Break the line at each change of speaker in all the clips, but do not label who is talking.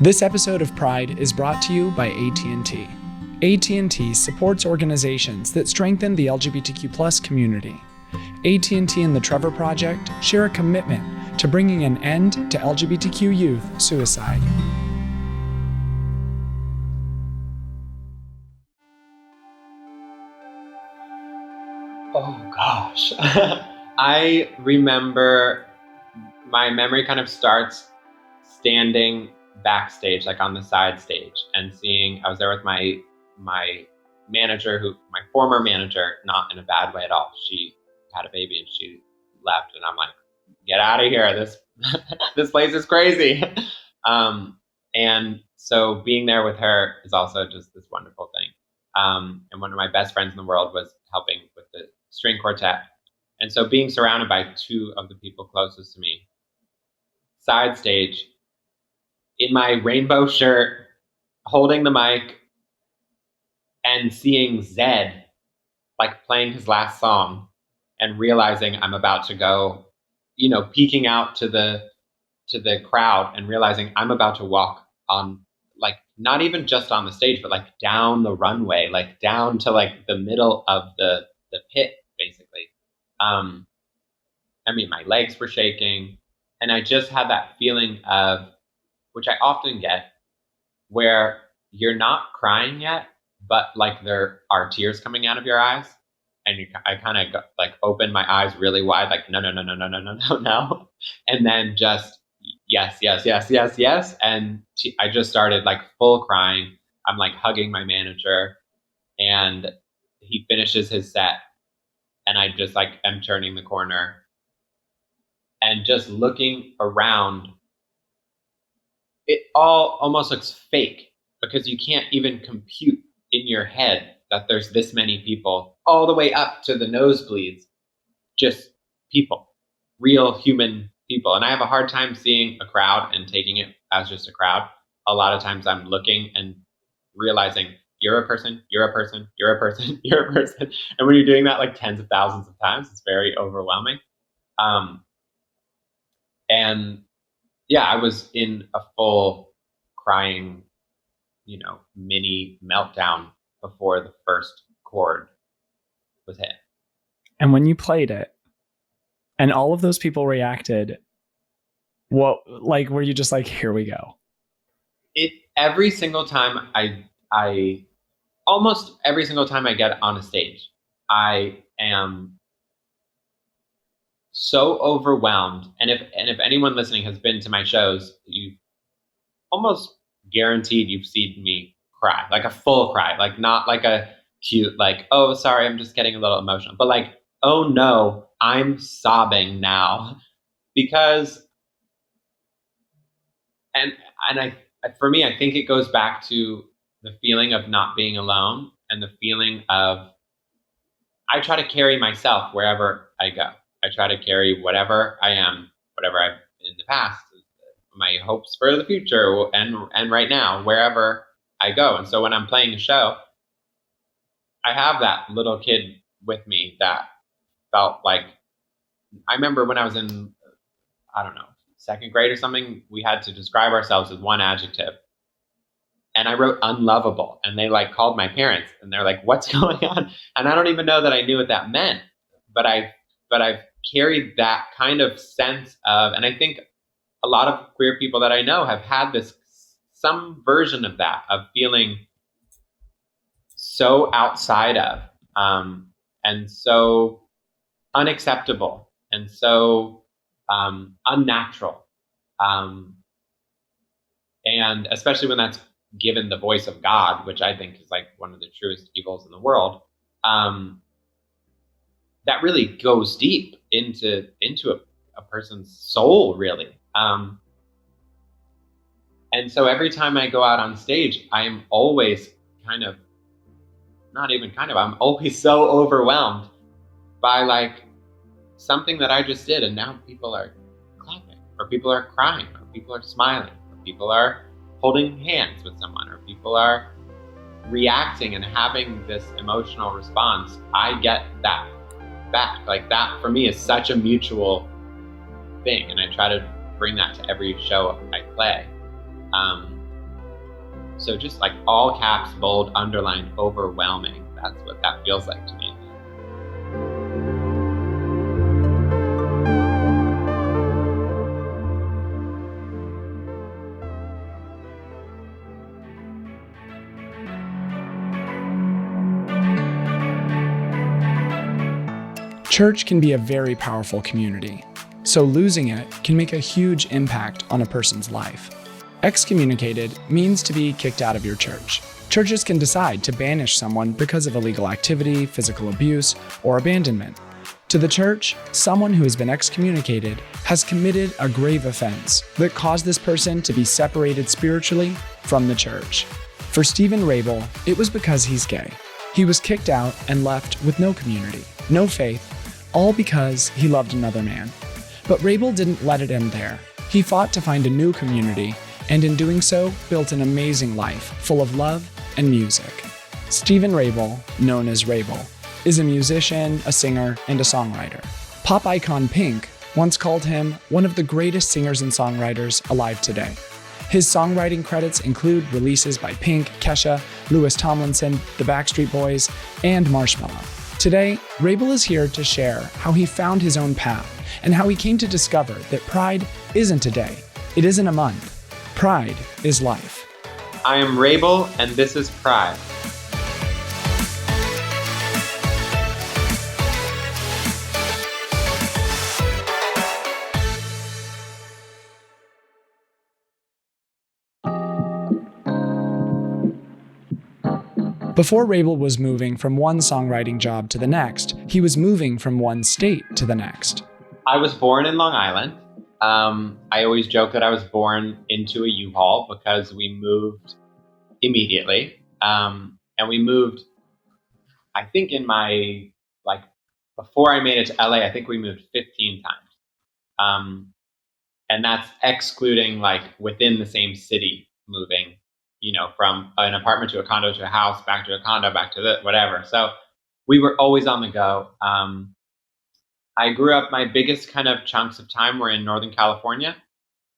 This episode of Pride is brought to you by AT&T. AT&T supports organizations that strengthen the LGBTQ+ community. AT&T and the Trevor Project share a commitment to bringing an end to LGBTQ youth suicide.
Oh gosh. I remember my memory kind of starts standing backstage, like on the side stage, and seeing, I was there with my manager, my former manager, not in a bad way at all. She had a baby and she left, and I'm like, get out of here. This place is crazy. And so being there with her is also just this wonderful thing. And one of my best friends in the world was helping with the string quartet. And so being surrounded by two of the people closest to me, side stage, in my rainbow shirt, holding the mic, and seeing Zed like playing his last song and realizing I'm about to go, peeking out to the crowd and realizing I'm about to walk on, like, not even just on the stage, but like down the runway, like down to like the middle of the pit, basically. My legs were shaking, and I just had that feeling of, which I often get, where you're not crying yet, but like there are tears coming out of your eyes, and I kind of like opened my eyes really wide, like no, and then just yes, and I just started like full crying. I'm like hugging my manager, and he finishes his set, and I just like am turning the corner and just looking around. It all almost looks fake because you can't even compute in your head that there's this many people all the way up to the nosebleeds, just people, real human people. And I have a hard time seeing a crowd and taking it as just a crowd. A lot of times I'm looking and realizing you're a person, you're a person, you're a person, you're a person. And when you're doing that like tens of thousands of times, it's very overwhelming. And yeah, I was in a full crying, mini meltdown before the first chord was hit.
And when you played it and all of those people reacted, were you just like, here we go?
Every single time almost every single time I get on a stage, I am so overwhelmed. And if anyone listening has been to my shows, you almost guaranteed you've seen me cry, like a full cry, like not like a cute, like, oh, sorry, I'm just getting a little emotional, but like, oh no, I'm sobbing now. Because, and for me, I think it goes back to the feeling of not being alone and the feeling of, I try to carry myself wherever I go. I try to carry whatever I am, whatever I've in the past, my hopes for the future, and right now, wherever I go. And so when I'm playing a show, I have that little kid with me that felt like, I remember when I was in, I don't know, second grade or something, we had to describe ourselves with one adjective. And I wrote unlovable, and they like called my parents and they're like, what's going on? And I don't even know that I knew what that meant, but I've carried that kind of sense of, and I think a lot of queer people that I know have had some version of that, of feeling so outside of, and so unacceptable, and so unnatural. And especially when that's given the voice of God, which I think is like one of the truest evils in the world, that really goes deep into a person's soul, really. And so every time I go out on stage, I am always I'm always so overwhelmed by like something that I just did, and now people are clapping, or people are crying, or people are smiling, or people are holding hands with someone, or people are reacting and having this emotional response. I get that back. Like that for me is such a mutual thing, and I try to bring that to every show I play. So just like all caps, bold, underlined, overwhelming. That's what that feels like to me.
Church can be a very powerful community, so losing it can make a huge impact on a person's life. Excommunicated means to be kicked out of your church. Churches can decide to banish someone because of illegal activity, physical abuse, or abandonment. To the church, someone who has been excommunicated has committed a grave offense that caused this person to be separated spiritually from the church. For Stephen Wrabel, it was because he's gay. He was kicked out and left with no community, no faith, all because he loved another man. But Wrabel didn't let it end there. He fought to find a new community, and in doing so, built an amazing life full of love and music. Stephen Wrabel, known as Wrabel, is a musician, a singer, and a songwriter. Pop icon Pink once called him one of the greatest singers and songwriters alive today. His songwriting credits include releases by Pink, Kesha, Louis Tomlinson, the Backstreet Boys, and Marshmello. Today, Wrabel is here to share how he found his own path and how he came to discover that pride isn't a day, it isn't a month. Pride is life.
I am Wrabel, and this is Pride.
Before Wrabel was moving from one songwriting job to the next, he was moving from one state to the next.
I was born in Long Island. I always joke that I was born into a U-Haul because we moved immediately. And we moved, I think before I made it to LA, I think we moved 15 times. And that's excluding within the same city moving, from an apartment to a condo to a house, back to a condo, back to whatever. So we were always on the go. I grew up, my biggest kind of chunks of time were in Northern California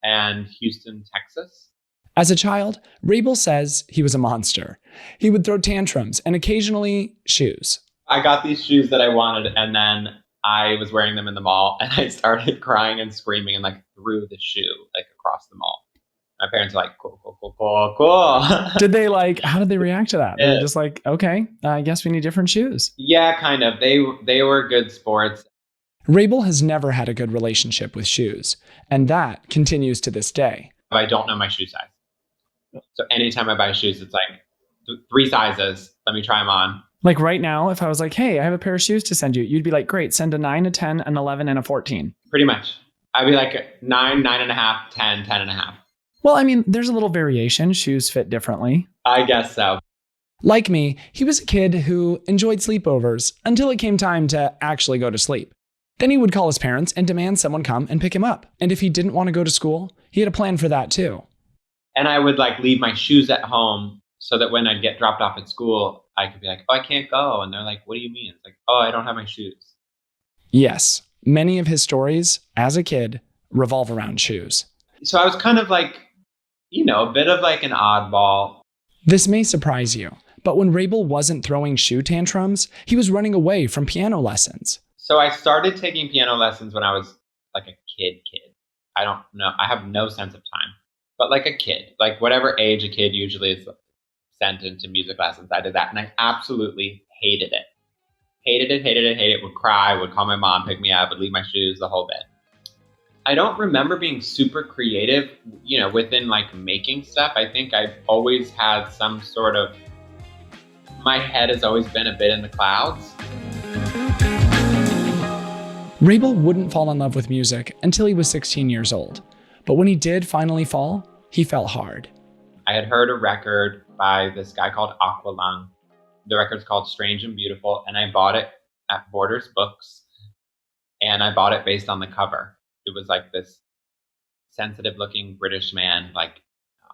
and Houston, Texas.
As a child, Wrabel says he was a monster. He would throw tantrums and occasionally shoes.
I got these shoes that I wanted, and then I was wearing them in the mall, and I started crying and screaming and threw the shoe across the mall. My parents were like, cool, cool, cool, cool, cool.
Did they how did they react to that? They were just like, okay, I guess we need different shoes.
Yeah, kind of. They were good sports.
Wrabel has never had a good relationship with shoes, and that continues to this day.
I don't know my shoe size. So anytime I buy shoes, it's 3 sizes. Let me try them on.
Right now, if I was like, hey, I have a pair of shoes to send you, you'd be like, great, send a 9, a 10, an 11, and a 14.
Pretty much. I'd be 9, 9.5, 10, 10.5.
Well, I mean, there's a little variation. Shoes fit differently.
I guess so.
Like me, he was a kid who enjoyed sleepovers until it came time to actually go to sleep. Then he would call his parents and demand someone come and pick him up. And if he didn't want to go to school, he had a plan for that too.
And I would leave my shoes at home so that when I'd get dropped off at school, I could be like, oh, I can't go. And they're like, what do you mean? It's oh, I don't have my shoes.
Yes, many of his stories as a kid revolve around shoes.
So I was kind of a bit of an oddball.
This may surprise you, but when Wrabel wasn't throwing shoe tantrums, he was running away from piano lessons.
So I started taking piano lessons when I was a kid. I don't know. I have no sense of time. But a kid, whatever age a kid usually is sent into music lessons, I did that. And I absolutely hated it. Hated it. Would cry, would call my mom, pick me up, would leave my shoes, the whole bit. I don't remember being super creative, within making stuff. I think I've always had some sort of, my head has always been a bit in the clouds.
Wrabel wouldn't fall in love with music until he was 16 years old. But when he did finally fall, he fell hard.
I had heard a record by this guy called Aqualung. The record's called Strange and Beautiful, and I bought it at Borders Books. And I bought it based on the cover. It was this sensitive looking British man,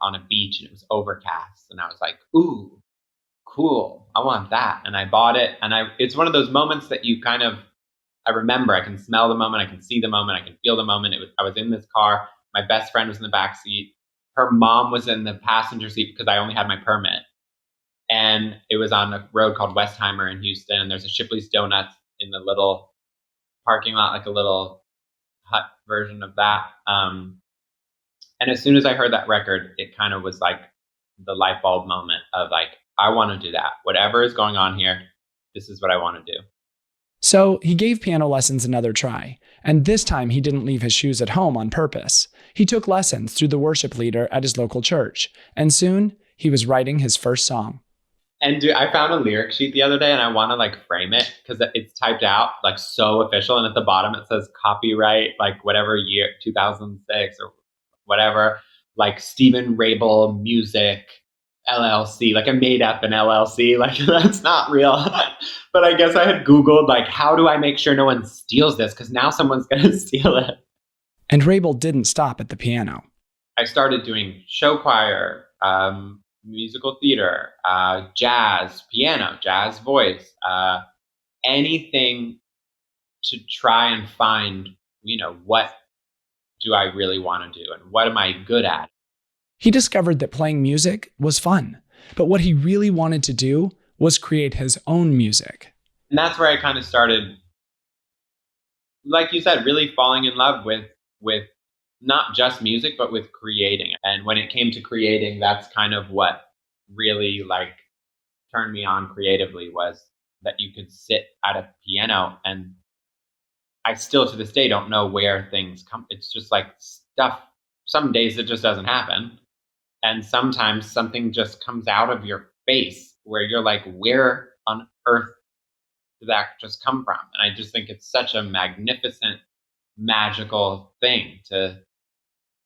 on a beach, and it was overcast. And I was like, ooh, cool. I want that. And I bought it. And it's one of those moments that you kind of, I remember, I can smell the moment, I can see the moment, I can feel the moment. I was in this car. My best friend was in the back seat. her mom was in the passenger seat because I only had my permit. And it was on a road called Westheimer in Houston. And there's a Shipley's Donuts in the little parking lot, like a little hut version of that. And as soon as I heard that record, it kind of was like the light bulb moment of like, I want to do that. Whatever is going on here, this is what I want to do.
So he gave piano lessons another try, and this time he didn't leave his shoes at home on purpose. He took lessons through the worship leader at his local church, and soon he was writing his first song.
And I found a lyric sheet the other day, and I want to like frame it because it's typed out like so official, and at the bottom it says copyright, like whatever year, 2006 or whatever, like Stephen Wrabel Music LLC, like I made up an LLC, like that's not real. But I guess I had Googled like, how do I make sure no one steals this? Because now someone's going to steal it.
And Wrabel didn't stop at the piano.
I started doing show choir, musical theater, jazz, piano, jazz voice, anything to try and find, what do I really want to do and what am I good at?
He discovered that playing music was fun, but what he really wanted to do was create his own music.
And that's where I kind of started, like you said, really falling in love with not just music, but with creating. And when it came to creating, that's kind of what really like turned me on creatively, was that you could sit at a piano, and I still to this day don't know where things come. It's just like stuff. Some days it just doesn't happen. And sometimes something just comes out of your face where you're like, where on earth did that just come from? And I just think it's such a magnificent, magical thing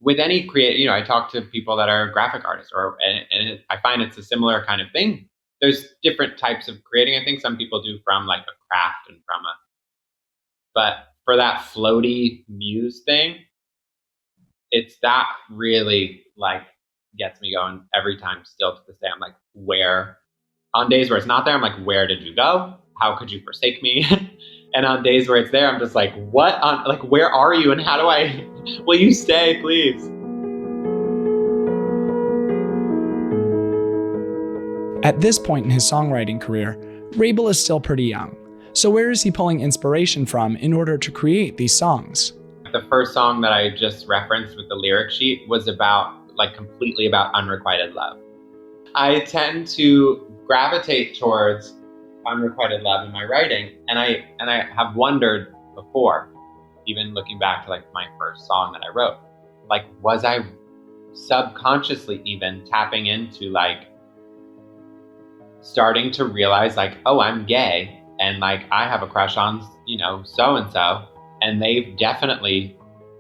with any creative, I talk to people that are graphic artists, and I find it's a similar kind of thing. There's different types of creating. I think some people do from like a craft and but for that floaty muse thing, it's that really like gets me going every time still to this day. I'm like, where, on days where it's not there, I'm like, where did you go? How could you forsake me? And on days where it's there, I'm just like, where are you? And will you stay, please?
At this point in his songwriting career, Wrabel is still pretty young. So where is he pulling inspiration from in order to create these songs?
The first song that I just referenced with the lyric sheet was completely about unrequited love. I tend to gravitate towards unrequited love in my writing, and I have wondered before, even looking back to like my first song that I wrote, like, was I subconsciously even tapping into like starting to realize like, oh, I'm gay, and like I have a crush on so and so, and they definitely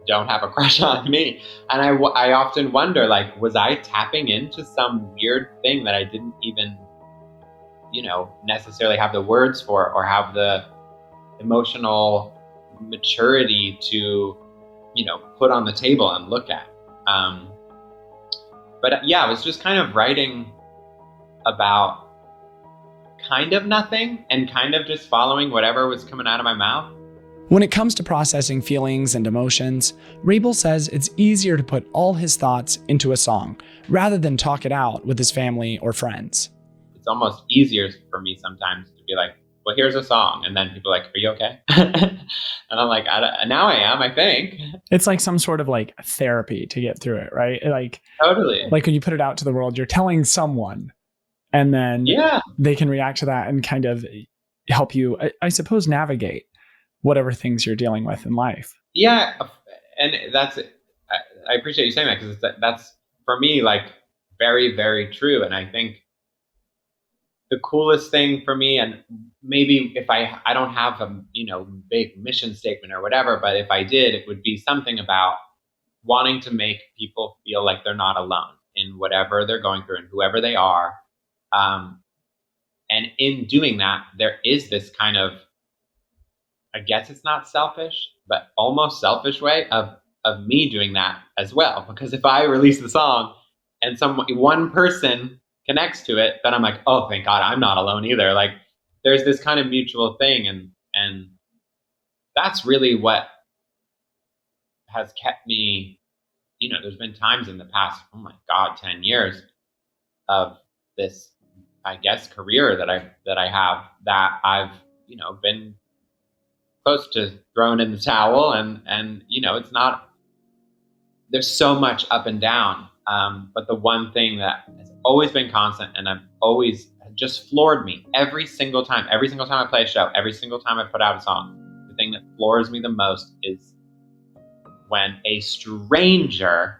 don't have a crush on me. And I often wonder, like, was I tapping into some weird thing that I didn't even necessarily have the words for, or have the emotional maturity to put on the table and look at. But yeah, I was just kind of writing about kind of nothing and kind of just following whatever was coming out of my mouth.
When it comes to processing feelings and emotions, Wrabel says it's easier to put all his thoughts into a song rather than talk it out with his family or friends.
It's almost easier for me sometimes to be like, well, here's a song. And then people are like, are you okay? And I'm like, now I am, I think.
It's like some sort of like therapy to get through it, right? Like
totally.
Like when you put it out to the world, you're telling someone, and then they can react to that and kind of help you, I suppose, navigate whatever things you're dealing with in life.
Yeah. And I appreciate you saying that, because that's for me, like, very, very true. And I think the coolest thing for me, and maybe if I don't have a big mission statement or whatever, but if I did, it would be something about wanting to make people feel like they're not alone in whatever they're going through and whoever they are. And in doing that, there is this kind of, I guess it's not selfish, but almost selfish way of me doing that as well. Because if I release the song and one person connects to it, then I'm like, oh, thank God, I'm not alone either. Like, there's this kind of mutual thing, and that's really what has kept me there's been times in the past, oh my God, 10 years of this, I guess, career that I have that I've, been close to throwing in the towel, and it's not, there's so much up and down. But the one thing that has always been constant, and I've always just floored me every single time I play a show, every single time I put out a song, the thing that floors me the most is when a stranger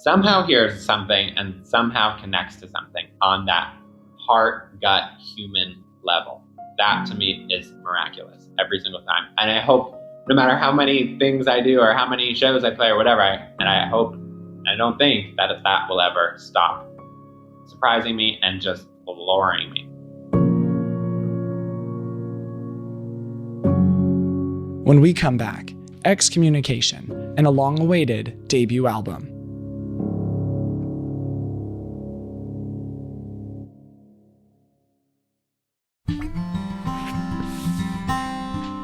somehow hears something and somehow connects to something on that heart, gut, human level. That to me is miraculous every single time. And I hope no matter how many things I do or how many shows I play or whatever, I hope, I don't think that will ever stop surprising me and just flooring me.
When we come back, Excommunication, and a long-awaited debut album.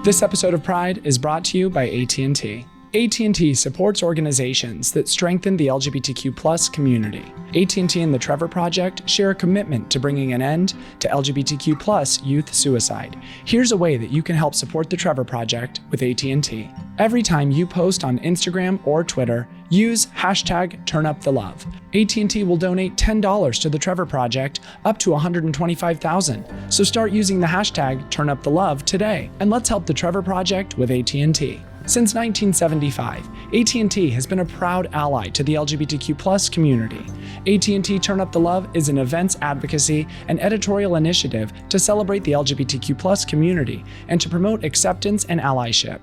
This episode of Pride is brought to you by AT&T. AT&T supports organizations that strengthen the LGBTQ+ community. AT&T and the Trevor Project share a commitment to bringing an end to LGBTQ+ youth suicide. Here's a way that you can help support the Trevor Project with AT&T. Every time you post on Instagram or Twitter, use #TurnUpTheLove. AT&T will donate $10 to the Trevor Project, up to $125,000. So start using the #TurnUpTheLove today, and let's help the Trevor Project with AT&T. Since 1975, AT&T has been a proud ally to the LGBTQ+ community. AT&T Turn Up the Love is an events advocacy and editorial initiative to celebrate the LGBTQ+ community and to promote acceptance and allyship.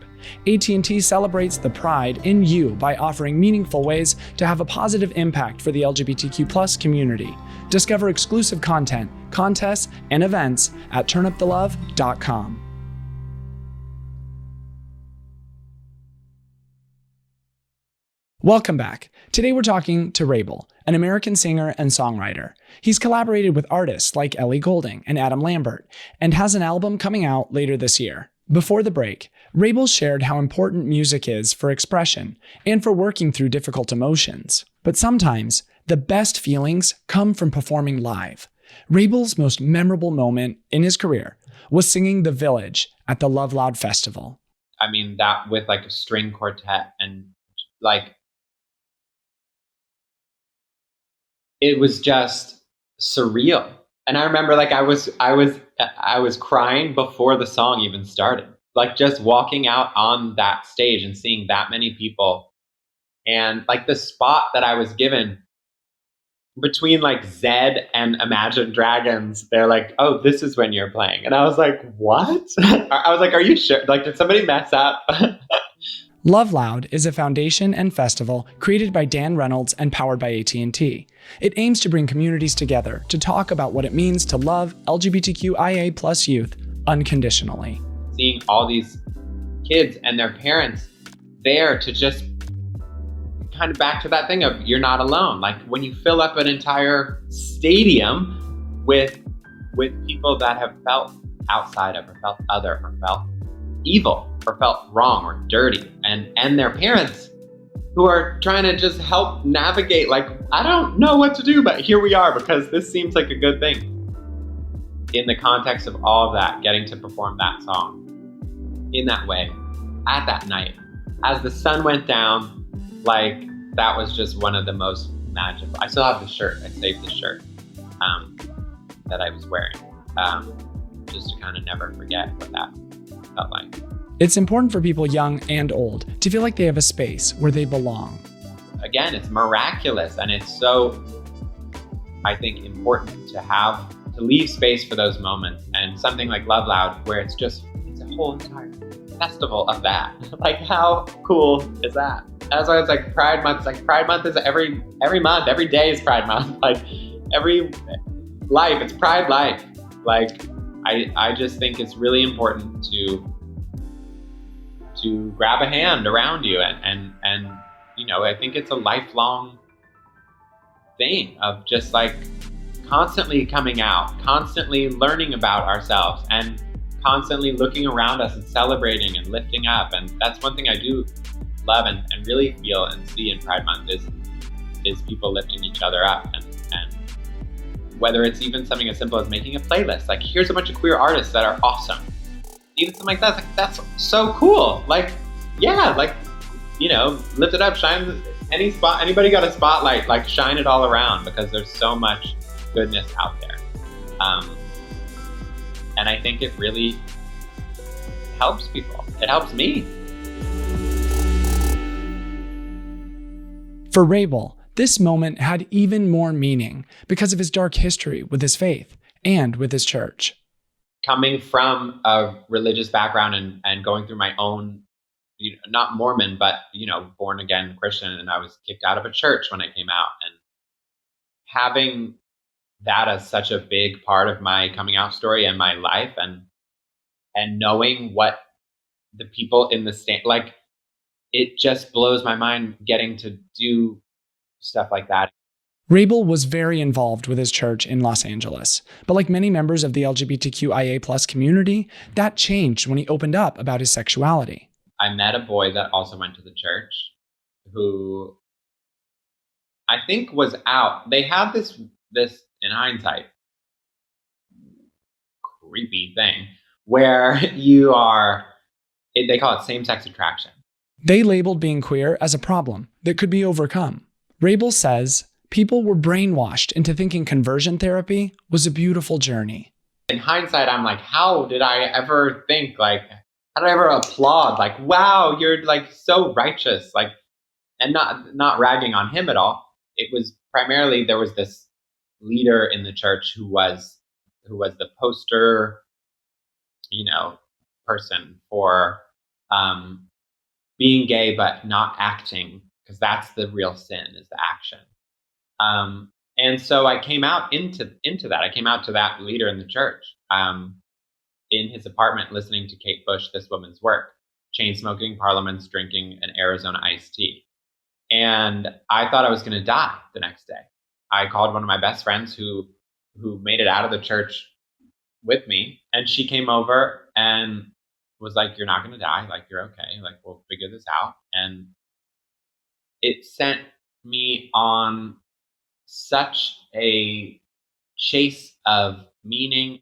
AT&T celebrates the pride in you by offering meaningful ways to have a positive impact for the LGBTQ+ community. Discover exclusive content, contests, and events at turnupthelove.com. Welcome back. Today we're talking to Wrabel, an American singer and songwriter. He's collaborated with artists like Ellie Goulding and Adam Lambert, and has an album coming out later this year. Before the break, Wrabel shared how important music is for expression and for working through difficult emotions. But sometimes, the best feelings come from performing live. Wrabel's most memorable moment in his career was singing The Village at the LOVELOUD festival.
I mean, that with like a string quartet and like, it was just surreal. And I remember like I was crying before the song even started. Like just walking out on that stage and seeing that many people, and like the spot that I was given between like Zed and Imagine Dragons, they're like, "Oh, this is when you're playing." And I was like, "What?" I was like, "Are you sure? Like, did somebody mess up?"
LOVELOUD is a foundation and festival created by Dan Reynolds and powered by AT&T. It aims to bring communities together to talk about what it means to love LGBTQIA+ youth unconditionally.
Seeing all these kids and their parents there to just kind of back to that thing of you're not alone. Like when you fill up an entire stadium with people that have felt outside of, or felt other, or felt evil, or felt wrong or dirty, and their parents who are trying to just help navigate, like, I don't know what to do, but here we are because this seems like a good thing. In the context of all of that, getting to perform that song in that way, at that night, as the sun went down, like, that was just one of the most magical. I still have the shirt. I saved the shirt that I was wearing, just to kind of never forget what that felt like.
It's important for people young and old to feel like they have a space where they belong.
Again, it's miraculous, and it's so, I think, important to leave space for those moments. And something like LOVELOUD, where it's a whole entire festival of that. Like, how cool is that? That's why it's like Pride Month. It's like Pride Month is every month, every day is Pride Month. Like every life, it's Pride Life. Like, I just think it's really important to grab a hand around you, and I think it's a lifelong thing of just like constantly coming out, constantly learning about ourselves, and constantly looking around us and celebrating and lifting up. And that's one thing I do love and really feel and see in Pride Month is people lifting each other up, and whether it's even something as simple as making a playlist, like here's a bunch of queer artists that are awesome, even something like that, like that's so cool. Like, yeah, like, you know, lift it up, shine anybody got a spotlight, like shine it all around, because there's so much goodness out there. And I think it really helps people. It helps me.
For Wrabel, this moment had even more meaning because of his dark history with his faith and with his church.
Coming from a religious background and going through my own, you know, not Mormon, but, you know, born again Christian, and I was kicked out of a church when I came out, and having that as such a big part of my coming out story and my life, and knowing what the people in the stand, like, it just blows my mind getting to do stuff like that.
Wrabel was very involved with his church in Los Angeles, but like many members of the LGBTQIA+ community, that changed when he opened up about his sexuality.
I met a boy that also went to the church who I think was out. They had this in hindsight, creepy thing where they call it same-sex attraction.
They labeled being queer as a problem that could be overcome. Wrabel says people were brainwashed into thinking conversion therapy was a beautiful journey.
In hindsight, I'm like, how did I ever think, like, how did I ever applaud, like, wow, you're like so righteous, like, and not ragging on him at all. It was primarily, there was this leader in the church who was the poster, you know, person for being gay but not acting, because that's the real sin, is the action. And so I came out into that. I came out to that leader in the church, in his apartment, listening to Kate Bush, This Woman's Work, chain smoking, parliaments, drinking an Arizona iced tea. And I thought I was going to die the next day. I called one of my best friends who made it out of the church with me, and she came over and was like, "You're not going to die. Like, you're okay. Like, we'll figure this out." And it sent me on such a chase of meaning.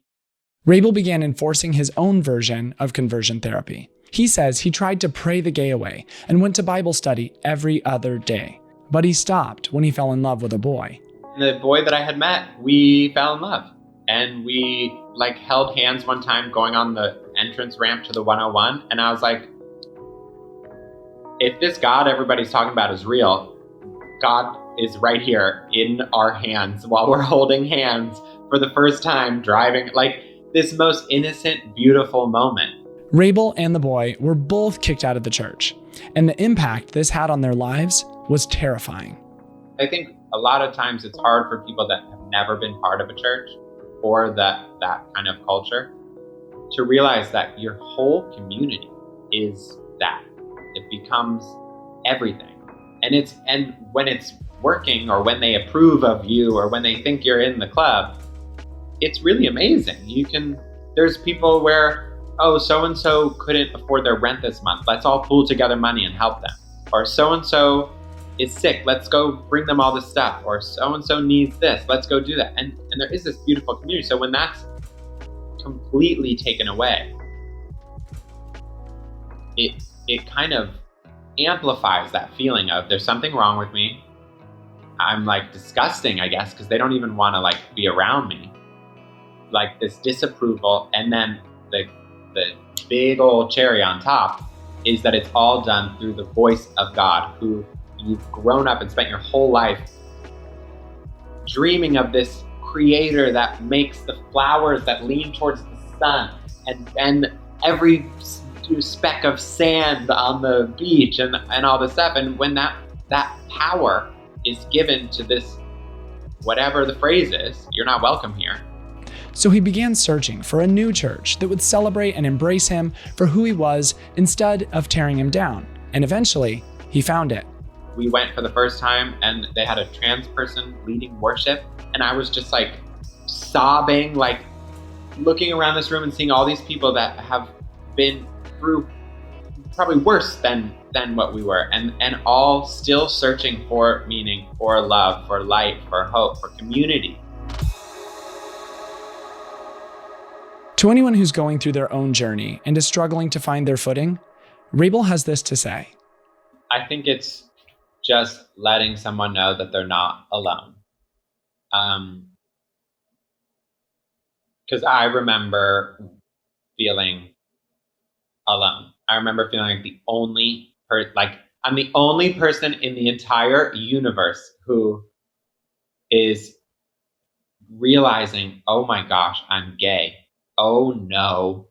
Wrabel began enforcing his own version of conversion therapy. He says he tried to pray the gay away and went to Bible study every other day, but he stopped when he fell in love with a boy.
The boy that I had met, we fell in love, and we like held hands one time going on the entrance ramp to the 101. And I was like, if this God everybody's talking about is real, God is right here in our hands while we're holding hands for the first time driving, like this most innocent, beautiful moment.
Wrabel and the boy were both kicked out of the church, and the impact this had on their lives was terrifying.
I think a lot of times it's hard for people that have never been part of a church or that kind of culture to realize that your whole community is that. It becomes everything. And when it's working, or when they approve of you, or when they think you're in the club, it's really amazing. There's people where, oh, so-and-so couldn't afford their rent this month. Let's all pool together money and help them. Or so-and-so is sick. Let's go bring them all this stuff. Or so-and-so needs this. Let's go do that. And there is this beautiful community. So when that's completely taken away, it kind of amplifies that feeling of there's something wrong with me. I'm like disgusting, I guess, because they don't even want to like be around me. Like this disapproval, and then the big old cherry on top is that it's all done through the voice of God, who you've grown up and spent your whole life dreaming of, this creator that makes the flowers that lean towards the sun, and every speck of sand on the beach and all this stuff. And when that power is given to this, whatever the phrase is, you're not welcome here.
So he began searching for a new church that would celebrate and embrace him for who he was instead of tearing him down. And eventually, he found it.
We went for the first time, and they had a trans person leading worship, and I was just like sobbing, like looking around this room and seeing all these people that have been through probably worse than what we were, and all still searching for meaning, for love, for light, for hope, for community.
To anyone who's going through their own journey and is struggling to find their footing, Wrabel has this to say.
I think it's just letting someone know that they're not alone. Because I remember feeling alone. I remember feeling like I'm the only person in the entire universe who is realizing, oh my gosh, I'm gay. Oh no,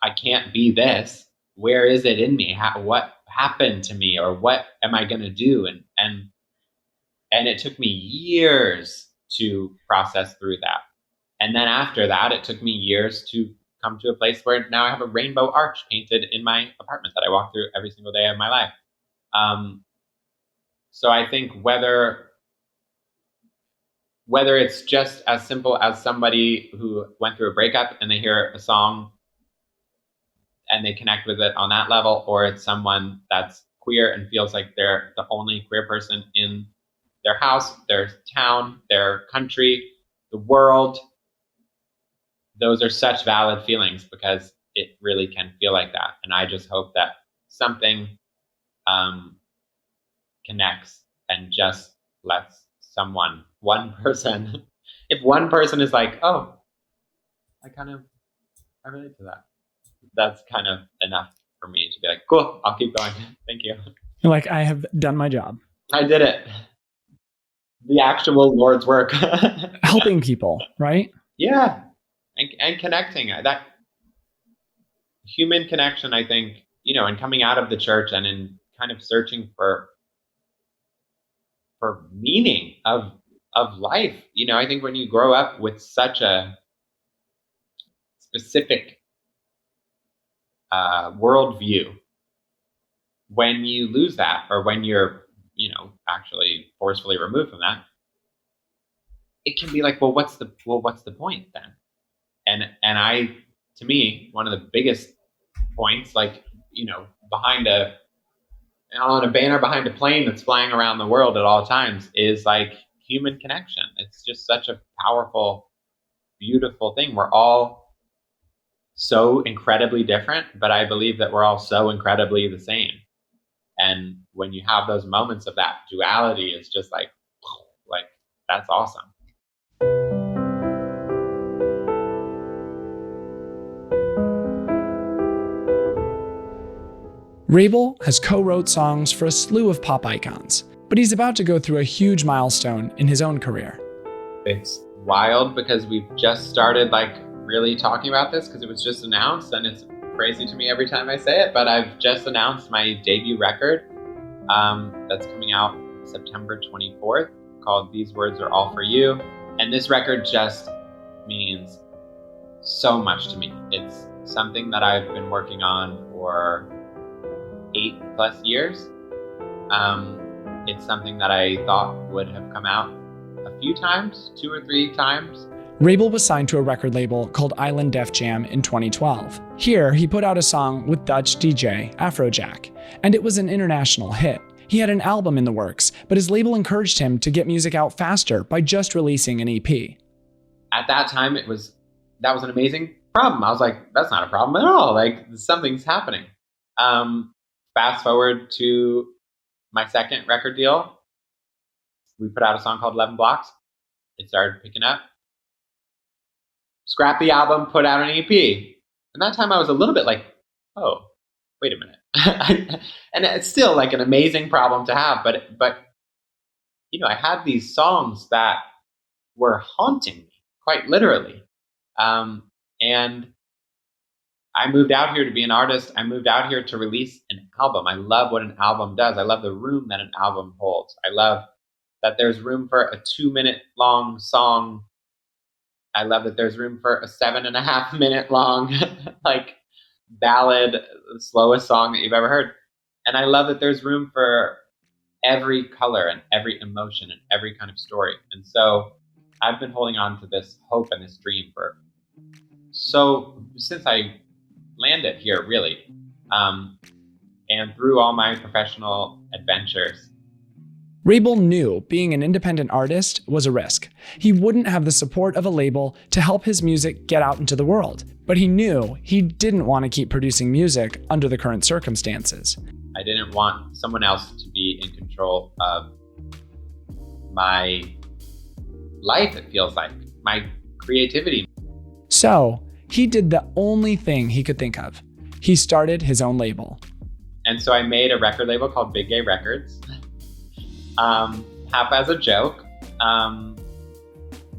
I can't be this. Where is it in me? What happened to me, or what am I going to do? And it took me years to process through that. And then after that, it took me years to come to a place where now I have a rainbow arch painted in my apartment that I walk through every single day of my life. So I think whether it's just as simple as somebody who went through a breakup and they hear a song and they connect with it on that level, or it's someone that's queer and feels like they're the only queer person in their house, their town, their country, the world, those are such valid feelings, because it really can feel like that. And I just hope that something connects and just lets one person, if one person is like, oh, I relate to that, that's kind of enough for me to be like, cool, I'll keep going. Thank you.
You're like, I have done my job.
I did it. The actual Lord's work.
Helping people, right?
Yeah. And connecting. That human connection, I think, and coming out of the church and in kind of searching for meaning of life. I think when you grow up with such a specific worldview, when you lose that, or when you're, actually forcefully removed from that, it can be like, well, what's the point then? And to me, one of the biggest points, like, on a banner behind a plane that's flying around the world at all times, is like human connection. It's just such a powerful, beautiful thing. We're all so incredibly different, but I believe that we're all so incredibly the same. And when you have those moments of that duality, it's just like that's awesome.
Wrabel has co-wrote songs for a slew of pop icons, but he's about to go through a huge milestone in his own career.
It's wild because we've just started really talking about this, because it was just announced, and it's crazy to me every time I say it, but I've just announced my debut record that's coming out September 24th, called These Words Are All For You. And this record just means so much to me. It's something that I've been working on for 8+ years. It's something that I thought would have come out a few times, 2 or 3 times.
Wrabel was signed to a record label called Island Def Jam in 2012. Here, he put out a song with Dutch DJ Afrojack, and it was an international hit. He had an album in the works, but his label encouraged him to get music out faster by just releasing an EP.
At that time, that was an amazing problem. I was like, that's not a problem at all. Something's happening. Fast forward to my second record deal. We put out a song called 11 Blocks. It started picking up. Scrapped the album, put out an EP. And that time I was a little bit like, oh, wait a minute. And it's still an amazing problem to have, but I had these songs that were haunting me, quite literally. And I moved out here to be an artist. I moved out here to release an album. I love what an album does. I love the room that an album holds. I love that there's room for a 2-minute long song. I love that there's room for a 7.5 minute long, ballad, the slowest song that you've ever heard. And I love that there's room for every color and every emotion and every kind of story. And so I've been holding on to this hope and this dream since I landed here, really. and through all my professional adventures.
Wrabel knew being an independent artist was a risk. He wouldn't have the support of a label to help his music get out into the world, but he knew he didn't want to keep producing music under the current circumstances.
I didn't want someone else to be in control of my life, it feels like, my creativity.
So he did the only thing he could think of. He started his own label.
And so I made a record label called Big Gay Records, half as a joke.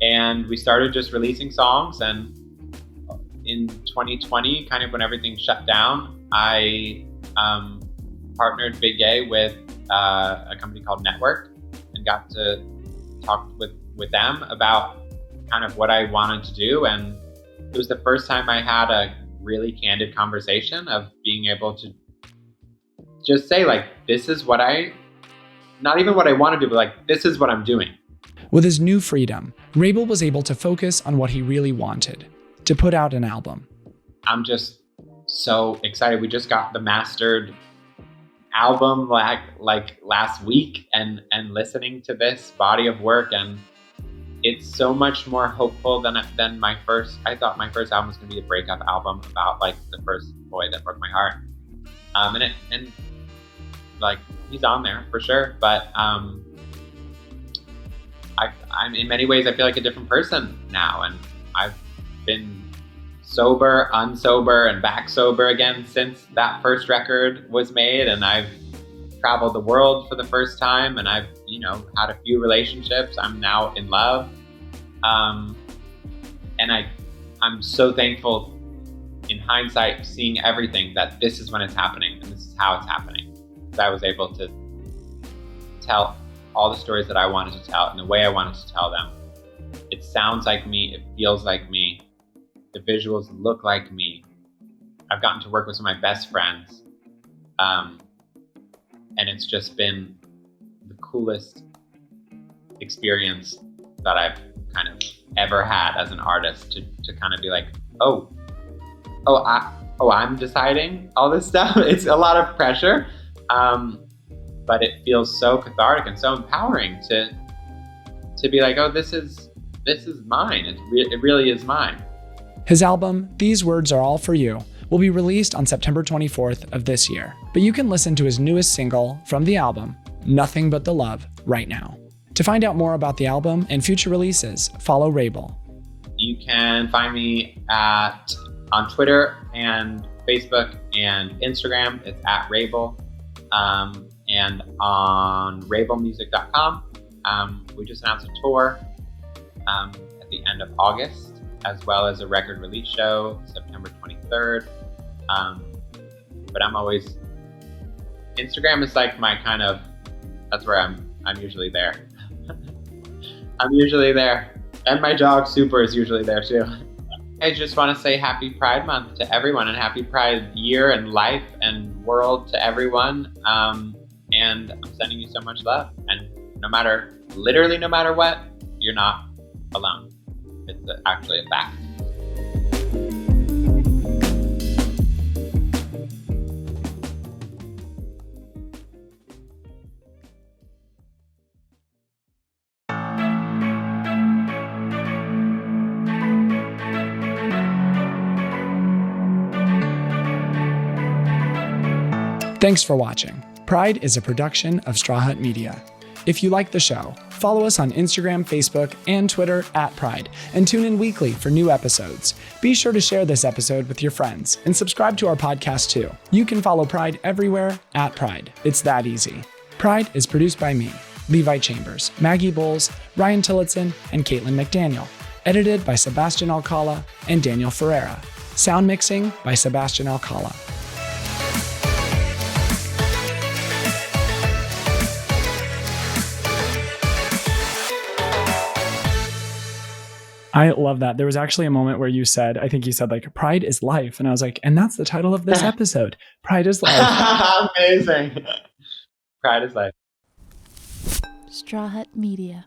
And we started just releasing songs. And in 2020, kind of when everything shut down, I partnered Big Gay with a company called Network and got to talk with them about kind of what I wanted to do. And it was the first time I had a really candid conversation of being able to just say, like, this is what not even what I want to do, but like, this is what I'm doing.
With his new freedom, Wrabel was able to focus on what he really wanted, to put out an album.
I'm just so excited. We just got the mastered album like last week, and listening to this body of work, and it's so much more hopeful than my first. I thought my first album was going to be a breakup album about like the first boy that broke my heart. And like, he's on there for sure, but I'm in many ways I feel like a different person now, and I've been sober, unsober, and back sober again since that first record was made, and I've traveled the world for the first time, and I've had a few relationships. I'm now in love, and I'm so thankful in hindsight, seeing everything, that this is when it's happening and this is how it's happening. I was able to tell all the stories that I wanted to tell in the way I wanted to tell them. It sounds like me, it feels like me, the visuals look like me. I've gotten to work with some of my best friends, and it's just been the coolest experience that I've kind of ever had as an artist, to kind of be like, I'm deciding all this stuff. It's a lot of pressure. But it feels so cathartic and so empowering to be like, oh, this is mine. It really is mine.
His album, These Words Are All For You, will be released on September 24th of this year. But you can listen to his newest single from the album, Nothing But the Love, right now. To find out more about the album and future releases, follow Wrabel.
You can find me on Twitter and Facebook and Instagram. It's at Wrabel. And on wrabelmusic.com. We just announced a tour at the end of August, as well as a record release show September 23rd. But I'm always, Instagram is like my kind of, that's where I'm usually there. I'm usually there. And my dog Super is usually there too. I just want to say happy Pride Month to everyone, and happy Pride year and life and world to everyone. And I'm sending you so much love. And literally no matter what, you're not alone. It's actually a fact.
Thanks for watching. Pride is a production of Straw Hut Media. If you like the show, follow us on Instagram, Facebook, and Twitter @Pride, and tune in weekly for new episodes. Be sure to share this episode with your friends and subscribe to our podcast too. You can follow Pride everywhere @Pride. It's that easy. Pride is produced by me, Levi Chambers, Maggie Bowles, Ryan Tillotson, and Caitlin McDaniel. Edited by Sebastian Alcala and Daniel Ferreira. Sound mixing by Sebastian Alcala. I love that. There was actually a moment where I think you said like, Pride is life. And I was like, and that's the title of this episode. Pride is life.
Amazing. Pride is life.
Straw Hut Media.